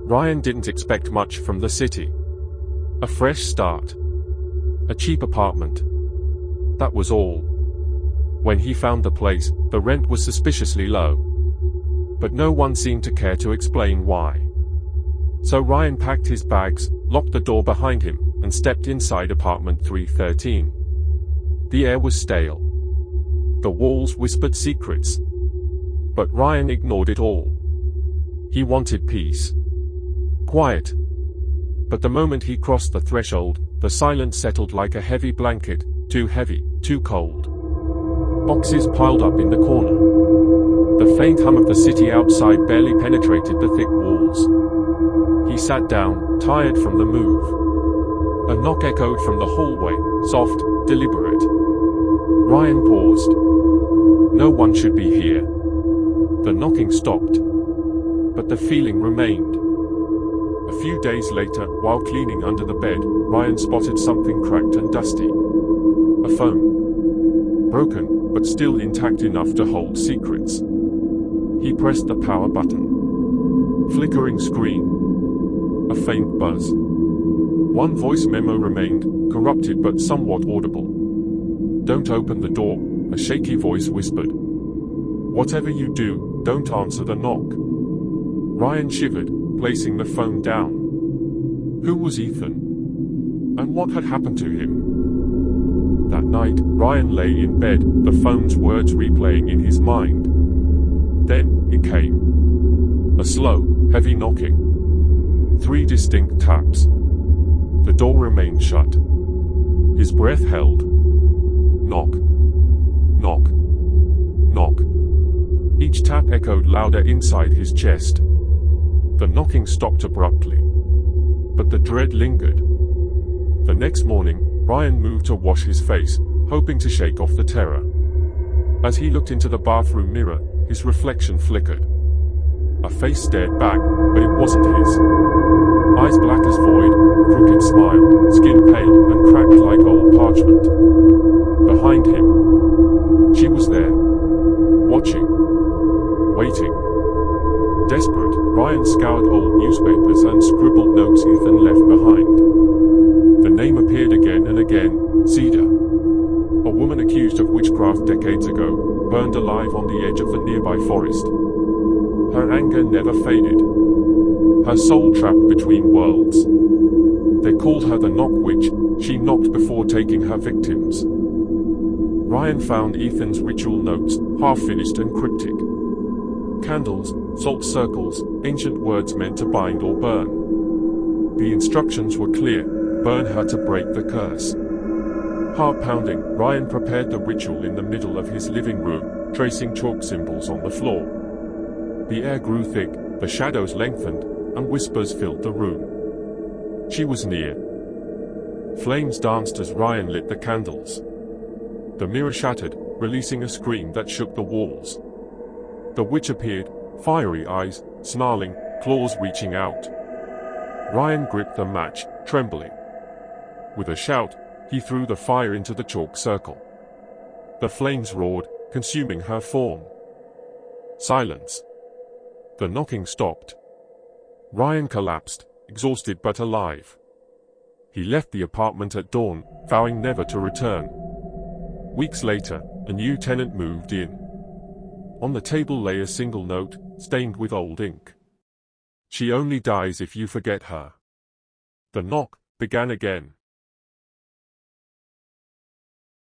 Ryan didn't expect much from the city. A fresh start. A cheap apartment. That was all. When he found the place, the rent was suspiciously low. But no one seemed to care to explain why. So Ryan packed his bags, locked the door behind him, and stepped inside apartment 313. The air was stale. The walls whispered secrets. But Ryan ignored it all. He wanted peace. Quiet. But the moment he crossed the threshold, the silence settled like a heavy blanket, too heavy, too cold. Boxes piled up in the corner. The faint hum of the city outside barely penetrated the thick walls. He sat down, tired from the move. A knock echoed from the hallway, soft, deliberate. Ryan paused. No one should be here. The knocking stopped. But the feeling remained. A few days later, while cleaning under the bed, Ryan spotted something cracked and dusty. A phone. Broken, but still intact enough to hold secrets. He pressed the power button. Flickering screen. A faint buzz. One voice memo remained, corrupted but somewhat audible. "Don't open the door," a shaky voice whispered. "Whatever you do, don't answer the knock." Ryan shivered, placing the phone down. Who was Ethan? And what had happened to him? That night, Ryan lay in bed, the phone's words replaying in his mind. Then, it came. A slow, heavy knocking. 3 distinct taps. The door remained shut. His breath held. Knock. Knock. Knock. Each tap echoed louder inside his chest. The knocking stopped abruptly. But the dread lingered. The next morning, Ryan moved to wash his face, hoping to shake off the terror. As he looked into the bathroom mirror, his reflection flickered. A face stared back, but it wasn't his. Eyes black as void, a crooked smile, skin pale and cracked like old parchment. Behind him, she was there, watching, waiting. Desperate, Ryan scoured old newspapers and scribbled notes Ethan left behind. The name appeared again and again, Cedar. A woman accused of witchcraft decades ago, burned alive on the edge of the nearby forest. Her anger never faded. Her soul trapped between worlds. They called her the Knock Witch. She knocked before taking her victims. Ryan found Ethan's ritual notes, half-finished and cryptic. Candles, salt circles, ancient words meant to bind or burn. The instructions were clear: burn her to break the curse. Heart pounding, Ryan prepared the ritual in the middle of his living room, tracing chalk symbols on the floor. The air grew thick, the shadows lengthened, and whispers filled the room. She was near. Flames danced as Ryan lit the candles. The mirror shattered, releasing a scream that shook the walls. The witch appeared, fiery eyes, snarling, claws reaching out. Ryan gripped the match, trembling. With a shout, he threw the fire into the chalk circle. The flames roared, consuming her form. Silence. The knocking stopped. Ryan collapsed, exhausted but alive. He left the apartment at dawn, vowing never to return. Weeks later, a new tenant moved in. On the table lay a single note, stained with old ink. "She only dies if you forget her." The knock began again.